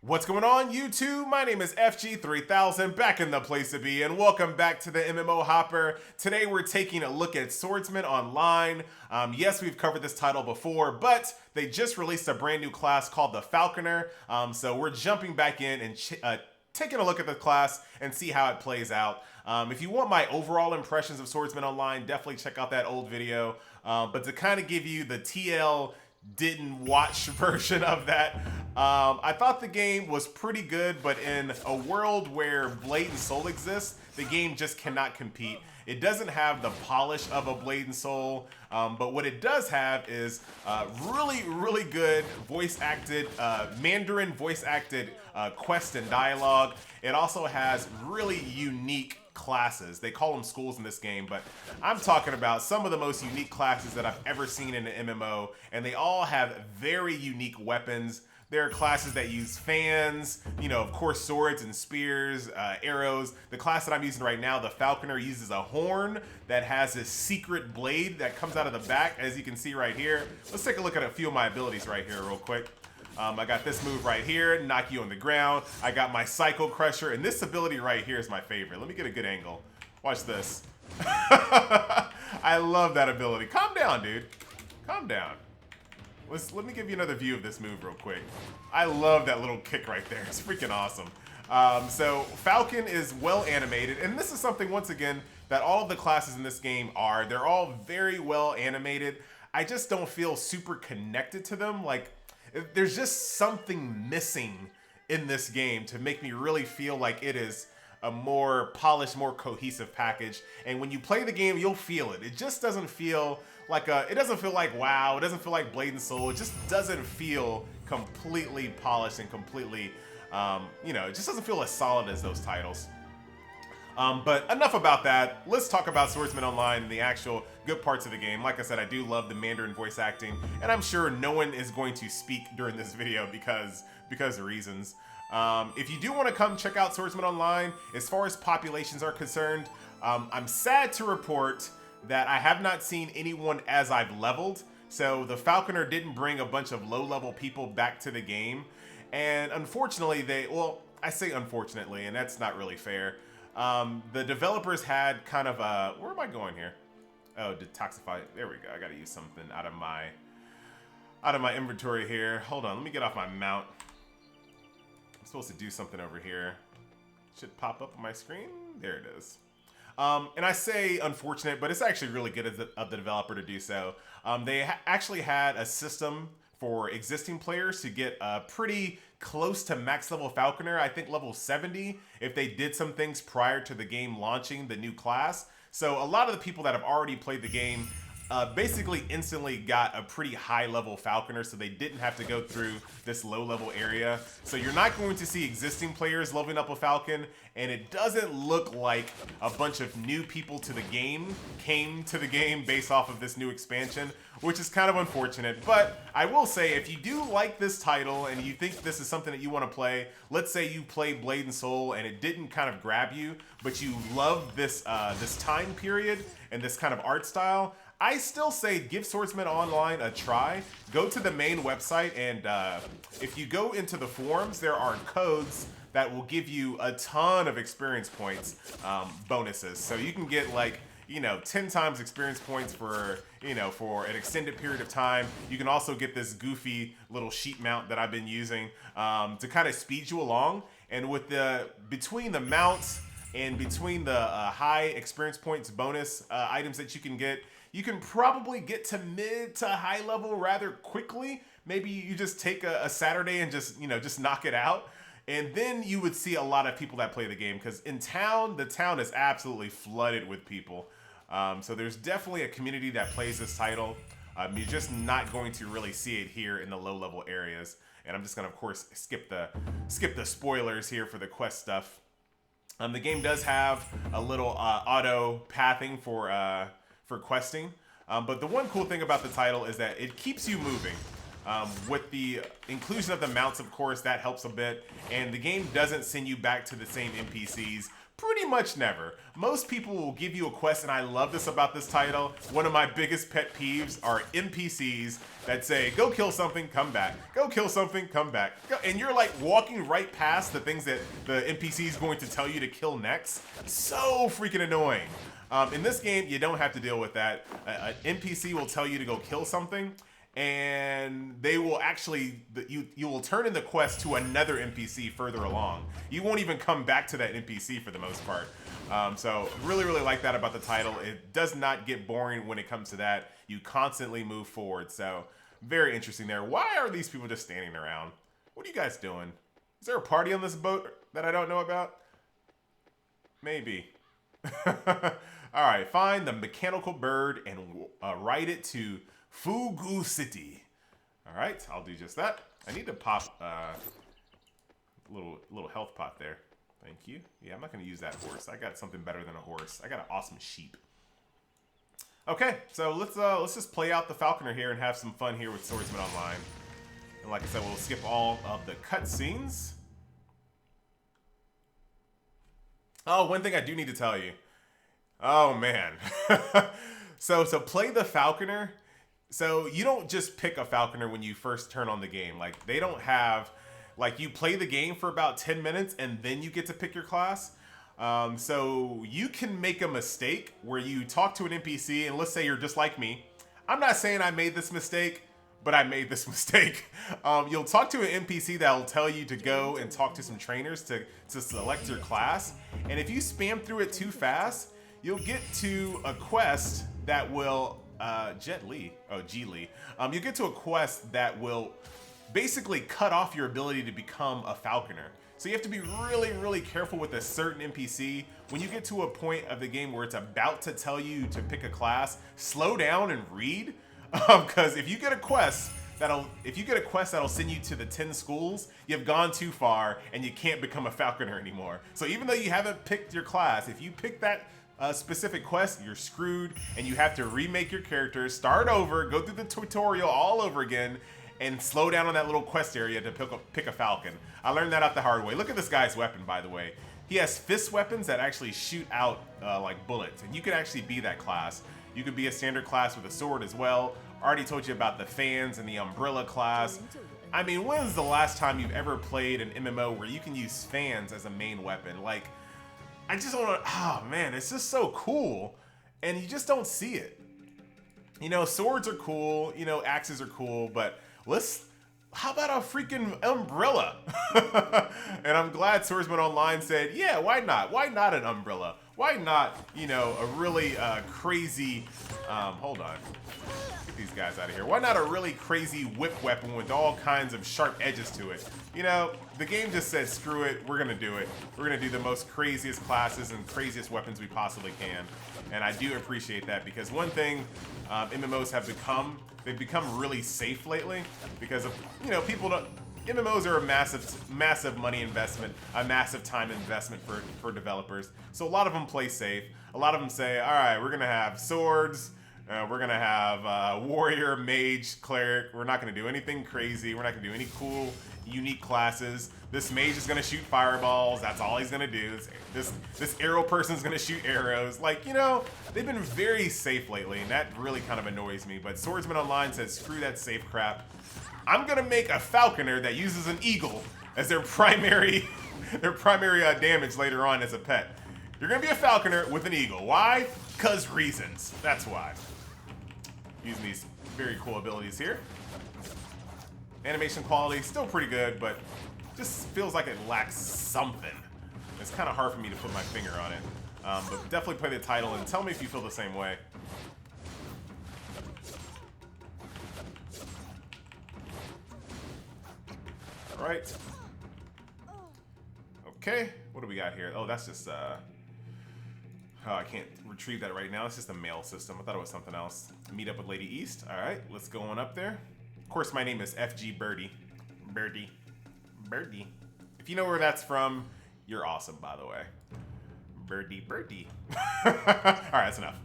What's going on, YouTube? My name is FG3000, back in the place to be, and welcome back to the MMO Hopper. Today we're taking a look at Swordsman Online. Yes, we've covered this title before, but they just released a brand new class called the Falconer. So we're jumping back in and taking a look at the class and see how it plays out. If you want my overall impressions of Swordsman Online, definitely check out that old video. But to kind of give you the TL didn't watch version of that, I thought the game was pretty good, but in a world where Blade and Soul exists, the game just cannot compete. It doesn't have the polish of a Blade and Soul, but what it does have is really good voice-acted, Mandarin voice-acted quest and dialogue. It also has really unique classes. They call them schools in this game, but I'm talking about some of the most unique classes that I've ever seen in an MMO, and they all have very unique weapons. There are classes that use fans, you know, of course, swords and spears, arrows. The class that I'm using right now, the Falconer, uses a horn that has this secret blade that comes out of the back, as you can see right here. Let's take a look at a few of my abilities right here real quick. I got this move right here, knock you on the ground. I got my Psycho Crusher, and this ability right here is my favorite. Let me get a good angle. Watch this. I love that ability. Calm down, dude. Calm down. Let me give you another view of this move real quick. I love that little kick right there. It's freaking awesome. So Falcon is well animated, and this is something, once again, that all of the classes in this game are. They're all very well animated. I just don't feel super connected to them. Like, there's just something missing in this game to make me really feel like it is a more polished, more cohesive package. And when you play the game, you'll feel it. It just doesn't feel like it doesn't feel like WoW. It doesn't feel like Blade and Soul. It just doesn't feel completely polished and completely, you know, it just doesn't feel as solid as those titles. But enough about that. Let's talk about Swordsman Online and the actual good parts of the game. Like I said, I do love the Mandarin voice acting, and I'm sure no one is going to speak during this video because of reasons. If you do want to come check out Swordsman Online, as far as populations are concerned, I'm sad to report that I have not seen anyone as I've leveled. So the Falconer didn't bring a bunch of low-level people back to the game. And unfortunately, well, I say unfortunately, and that's not really fair. The developers had kind of a, where am I going here? Oh, detoxify, there we go. I gotta use something out of my inventory here. Hold on, let me get off my mount. I'm supposed to do something over here. Should pop up on my screen. There it is. And I say unfortunate, but it's actually really good of the developer to do so. They actually had a system for existing players to get pretty close to max level Falconer, I think level 70, if they did some things prior to the game launching the new class. So a lot of the people that have already played the game basically instantly got a pretty high level Falconer, so they didn't have to go through this low level area. So you're not going to see existing players leveling up a Falcon, and it doesn't look like a bunch of new people to the game came to the game based off of this new expansion, which is kind of unfortunate. But I will say, if you do like this title and you think this is something that you want to play, let's say you play Blade and Soul and it didn't kind of grab you, but you love this this time period and this kind of art style, I still say give Swordsman Online a try. Go to the main website, and if you go into the forums, there are codes that will give you a ton of experience points bonuses. So you can get, like, you know, 10 times experience points for, you know, for an extended period of time. You can also get this goofy little sheet mount that I've been using to kind of speed you along. And with between the mounts and between the high experience points bonus items that you can get, you can probably get to mid to high level rather quickly. Maybe you just take a Saturday and just, you know, just knock it out. And then you would see a lot of people that play the game, because in town, the town is absolutely flooded with people. So there's definitely a community that plays this title. You're just not going to really see it here in the low level areas. And I'm just gonna, of course, skip the spoilers here for the quest stuff. The game does have a little auto pathing for questing, but the one cool thing about the title is that it keeps you moving. With the inclusion of the mounts, of course, that helps a bit, and the game doesn't send you back to the same NPCs Pretty much never. Most people will give you a quest, and I love this about this title. One of my biggest pet peeves are NPCs that say, go kill something, come back. Go kill something, come back. And you're like walking right past the things that the NPC is going to tell you to kill next. So freaking annoying. In this game, you don't have to deal with that. An NPC will tell you to go kill something, and they will actually, you will turn in the quest to another NPC further along. You won't even come back to that NPC for the most part. So really, really like that about the title. It does not get boring when it comes to that. You constantly move forward. So very interesting there. Why are these people just standing around? What are you guys doing? Is there a party on this boat that I don't know about? Maybe. All right, find the mechanical bird and ride it to Fugu City. All right, I'll do just that. I need to pop a little health pot there. Thank you. Yeah, I'm not gonna use that horse. I got something better than a horse. I got an awesome sheep. Okay, so let's just play out the Falconer here and have some fun here with Swordsman Online. And like I said, we'll skip all of the cutscenes. Oh, one thing I do need to tell you. Oh man. So play the Falconer. So you don't just pick a Falconer when you first turn on the game. Like they don't have, like you play the game for about 10 minutes and then you get to pick your class. So you can make a mistake where you talk to an NPC and let's say you're just like me. I'm not saying I made this mistake, but I made this mistake. You'll talk to an NPC that'll tell you to go and talk to some trainers to select your class. And if you spam through it too fast, you'll get to a quest that will, G Lee. You get to a quest that will basically cut off your ability to become a Falconer. So you have to be really, really careful with a certain NPC. When you get to a point of the game where it's about to tell you to pick a class, slow down and read. Because if you get a quest that'll send you to the 10 schools, you've gone too far and you can't become a Falconer anymore. So even though you haven't picked your class, if you pick that specific quest, you're screwed and you have to remake your character, start over, go through the tutorial all over again, and slow down on that little quest area to pick a Falcon. I learned that out the hard way. Look at this guy's weapon, by the way. He has fist weapons that actually shoot out like bullets, and you could actually be that class. You could be a standard class with a sword as well. Already told you about the fans and the umbrella class. I mean, when's the last time you've ever played an MMO where you can use fans as a main weapon? Like, I just don't know. Oh man, it's just so cool. And you just don't see it. You know, swords are cool, you know, axes are cool, but how about a freaking umbrella? And I'm glad Swordsman Online said, yeah, why not? Why not an umbrella? Why not, you know, a really crazy, hold on. Get these guys out of here. Why not a really crazy whip weapon with all kinds of sharp edges to it? You know, the game just said, screw it, we're gonna do it. We're gonna do the most craziest classes and craziest weapons we possibly can. And I do appreciate that because one thing MMOs have become, they've become really safe lately because of, you know, MMOs are a massive money investment, a massive time investment for developers. So a lot of them play safe. A lot of them say, all right, we're gonna have swords, we're gonna have warrior, mage, cleric. We're not gonna do anything crazy. We're not gonna do any cool, unique classes. This mage is gonna shoot fireballs. That's all he's gonna do. This arrow person's gonna shoot arrows. Like, you know, they've been very safe lately, and that really kind of annoys me. But Swordsman Online says, screw that safe crap. I'm gonna make a Falconer that uses an eagle as their primary damage later on as a pet. You're gonna be a Falconer with an eagle. Why? Cause reasons. That's why. Using these very cool abilities here. Animation quality still pretty good, but just feels like it lacks something. It's kind of hard for me to put my finger on it. But definitely play the title and tell me if you feel the same way. All right. Okay, what do we got here? Oh, that's just, oh, I can't retrieve that right now. It's just a mail system. I thought it was something else. Meet up with Lady East. All right, let's go on up there. Of course, my name is FG Birdie. Birdie. If you know where that's from, you're awesome, by the way. Birdie. All right, that's enough.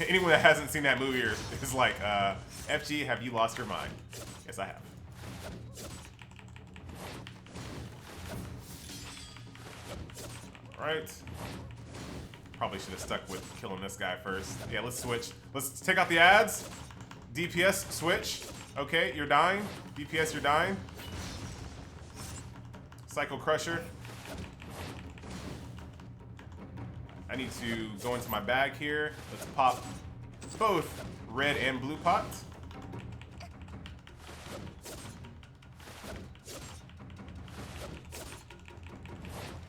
Anyone that hasn't seen that movie is like, FG, have you lost your mind? Yes, I have. Right. Probably should have stuck with killing this guy first. Yeah, let's switch. Let's take out the ads. DPS, switch. Okay, you're dying. DPS, you're dying. Psycho Crusher. I need to go into my bag here. Let's pop both red and blue pots.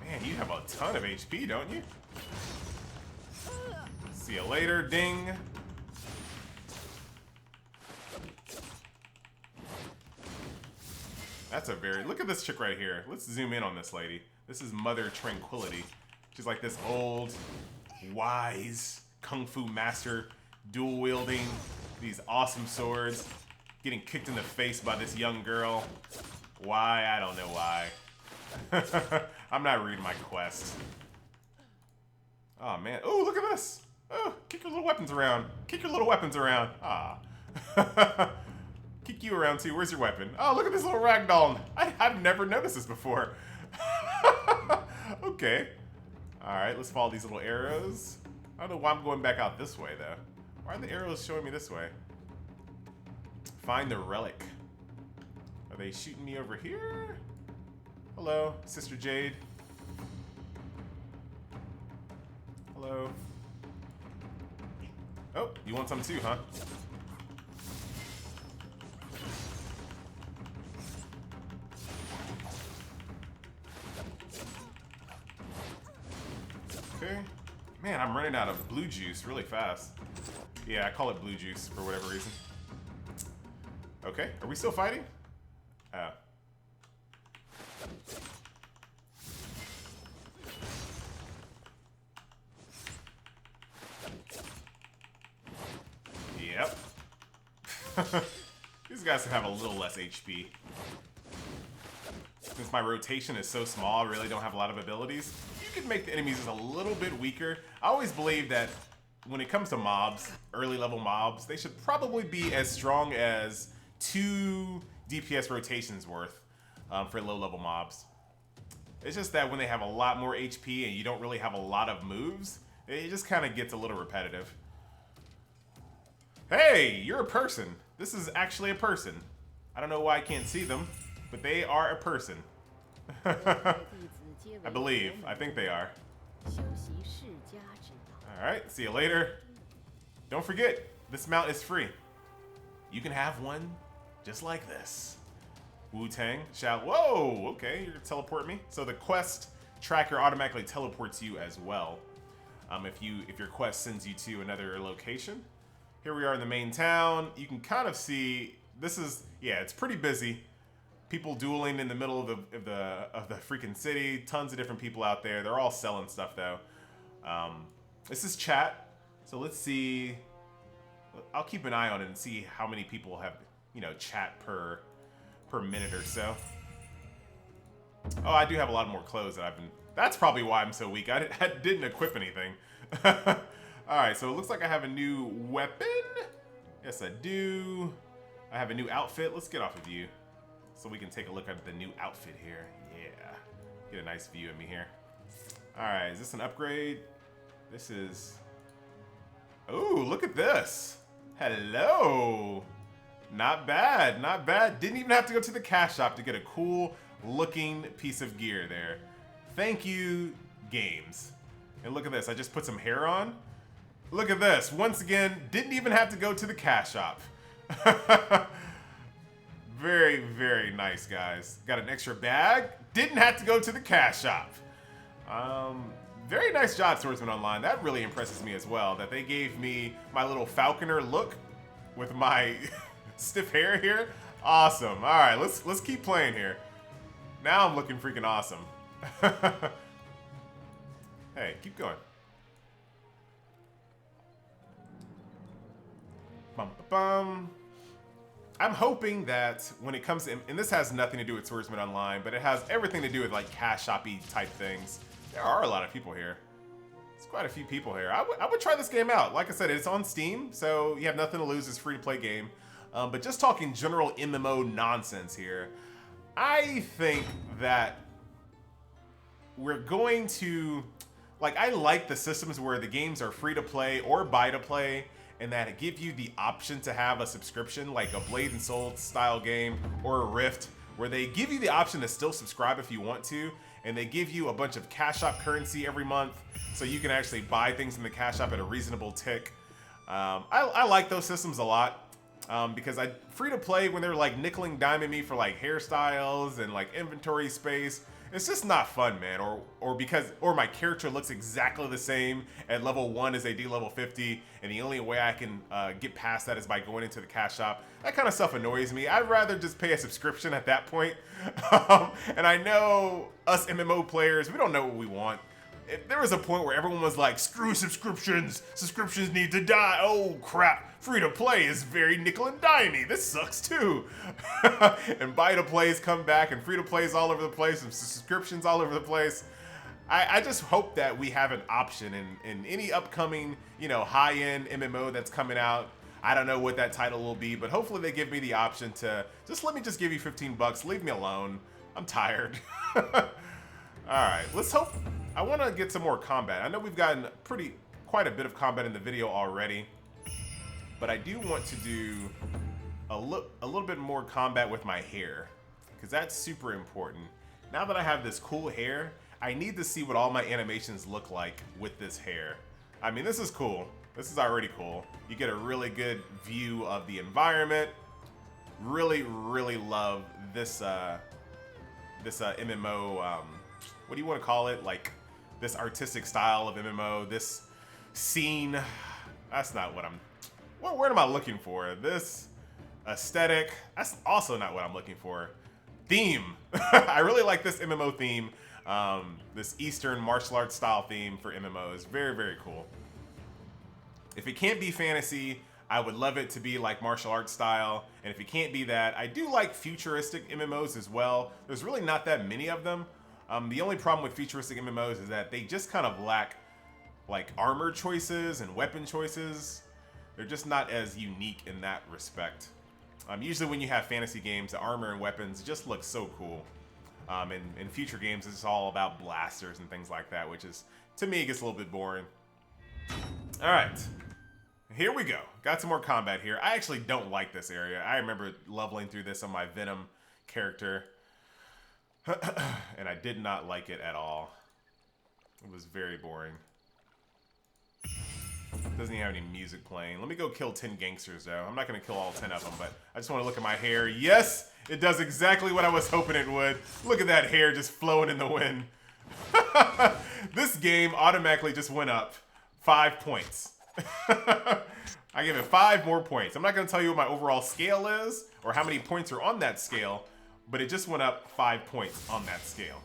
Man, you have a ton of HP, don't you? See you later, ding. That's a very, look at this chick right here. Let's zoom in on this lady. This is Mother Tranquility. She's like this old, wise kung fu master, dual wielding these awesome swords, getting kicked in the face by this young girl. Why? I don't know why. I'm not reading my quest. Oh man. Oh, look at this. Oh, kick your little weapons around. Kick your little weapons around. Ah. Kick you around too. Where's your weapon? Oh, look at this little ragdoll. I've never noticed this before. Okay. Alright, let's follow these little arrows. I don't know why I'm going back out this way though. Why are the arrows showing me this way? Find the relic. Are they shooting me over here? Hello, Sister Jade. Hello. Oh, you want some too, huh? Okay. Man, I'm running out of blue juice really fast. Yeah, I call it blue juice for whatever reason. Okay, are we still fighting? Oh. Yep. These guys can have a little less HP. Since my rotation is so small, I really don't have a lot of abilities. You can make the enemies just a little bit weaker. I always believe that when it comes to mobs, early level mobs, they should probably be as strong as 2 DPS rotations worth for low level mobs. It's just that when they have a lot more HP and you don't really have a lot of moves, it just kind of gets a little repetitive. Hey, you're a person. This is actually a person. I don't know why I can't see them, but they are a person. I believe. I think they are. Alright, see you later. Don't forget, this mount is free. You can have one just like this. Wu-tang shall... Whoa! Okay, you're gonna teleport me. So the quest tracker automatically teleports you as well. If your quest sends you to another location. Here we are in the main town. You can kind of see... This is... Yeah, it's pretty busy. People dueling in the middle of the freaking city. Tons of different people out there. They're all selling stuff though. This is chat, so let's see. I'll keep an eye on it and see how many people have, you know, chat per minute or so. Oh, I do have a lot more clothes that I've been. That's probably why I'm so weak. I didn't equip anything. All right, so it looks like I have a new weapon. Yes, I do. I have a new outfit. Let's get off of you, so we can take a look at the new outfit here. Yeah, get a nice view of me here. All right, is this an upgrade? This is... Oh, look at this. Hello. Not bad, not bad. Didn't even have to go to the cash shop to get a cool looking piece of gear there. Thank you, games. And look at this, I just put some hair on. Look at this, once again, didn't even have to go to the cash shop. Very, very nice, guys. Got an extra bag. Didn't have to go to the cash shop. Very nice job, Swordsman Online. That really impresses me as well, that they gave me my little Falconer look with my stiff hair here. Awesome. All right, let's keep playing here. Now I'm looking freaking awesome. Hey, keep going. Bum, ba, bum. I'm hoping that when it comes to, and this has nothing to do with Swordsman Online, but it has everything to do with like cash shop-y type things. There are a lot of people here. There's quite a few people here. I would try this game out. Like I said, it's on Steam, so you have nothing to lose. It's a free-to-play game. But just talking general MMO nonsense here, I think that we're going to, like, I like the systems where the games are free to play or buy to play, and that it give you the option to have a subscription, like a Blade and Soul style game or a Rift, where they give you the option to still subscribe if you want to, and they give you a bunch of Cash Shop currency every month, so you can actually buy things in the Cash Shop at a reasonable tick. I like those systems a lot, because free to play, when they're like nickel and diming me for like hairstyles and like inventory space, it's just not fun, man. Or my character looks exactly the same at level 1 as they do level 50, and the only way I can get past that is by going into the Cash Shop. That kind of stuff annoys me. I'd rather just pay a subscription at that point. And I know us MMO players, we don't know what we want. There was a point where everyone was like, screw subscriptions. Subscriptions need to die. Oh, crap. Free to play is very nickel and dimey. This sucks too. And buy to plays come back, and free to plays all over the place, and subscriptions all over the place. I just hope that we have an option in any upcoming, high-end MMO that's coming out. I don't know what that title will be, but hopefully they give me the option to let me give you 15 bucks. Leave me alone. I'm tired. All right, let's hope. I want to get some more combat. I know we've gotten quite a bit of combat in the video already, but I do want to do a little bit more combat with my hair, because that's super important. Now that I have this cool hair, I need to see what all my animations look like with this hair. I mean, this is cool. This is already cool. You get a really good view of the environment. Really, really love this MMO. What do you want to call it? Like this artistic style of MMO. This scene. That's not what What word am I looking for? This aesthetic. That's also not what I'm looking for. Theme. I really like this MMO theme. This Eastern martial arts style theme for MMO is very, very cool. If it can't be fantasy, I would love it to be like martial arts style. And if it can't be that, I do like futuristic MMOs as well. There's really not that many of them. The only problem with futuristic MMOs is that they just kind of lack like armor choices and weapon choices. They're just not as unique in that respect. Usually when you have fantasy games, the armor and weapons just look so cool. In future games, it's all about blasters and things like that, which is, to me, it gets a little bit boring. All right, here we go. Got some more combat here. I actually don't like this area. I remember leveling through this on my Venom character, and I did not like it at all. It was very boring. Doesn't even have any music playing. Let me go kill 10 gangsters, though. I'm not going to kill all 10 of them, but I just want to look at my hair. Yes, it does exactly what I was hoping it would. Look at that hair just flowing in the wind. This game automatically just went up 5 points. I give it 5 more points. I'm not going to tell you what my overall scale is or how many points are on that scale, but it just went up 5 points on that scale.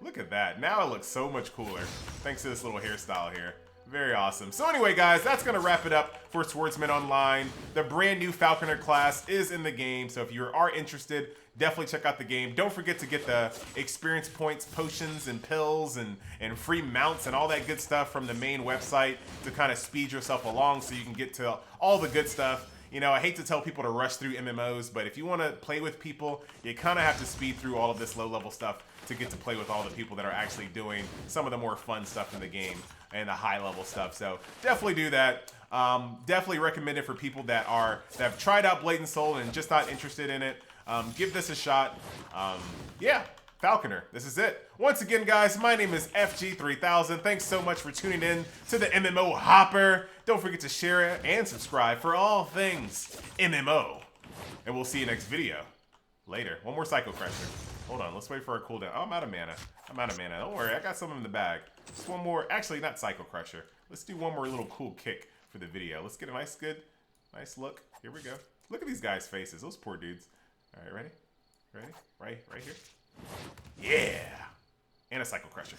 Look at that. Now it looks so much cooler thanks to this little hairstyle here. Very awesome. So anyway, guys, that's going to wrap it up for Swordsman Online. The brand new Falconer class is in the game, so if you are interested, definitely check out the game. Don't forget to get the experience points, potions, and pills, and free mounts, and all that good stuff from the main website to kind of speed yourself along so you can get to all the good stuff. I hate to tell people to rush through MMOs, but if you want to play with people, you kind of have to speed through all of this low-level stuff to get to play with all the people that are actually doing some of the more fun stuff in the game and the high-level stuff. So definitely do that. Definitely recommend it for people that have tried out Blade and Soul and just not interested in it. Give this a shot. Yeah, Falconer, this is it. Once again, guys, my name is FG3000. Thanks so much for tuning in to the MMO Hopper. Don't forget to share it and subscribe for all things MMO. And we'll see you next video. Later. One more Psycho Crusher. Hold on, let's wait for our cooldown. Oh, I'm out of mana. Don't worry, I got some in the bag. Just one more. Actually, not Psycho Crusher. Let's do one more little cool kick for the video. Let's get a nice look. Here we go. Look at these guys' faces. Those poor dudes. All right, ready? Ready? Right here. Yeah. And a Psycho Crusher.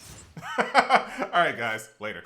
All right, guys. Later.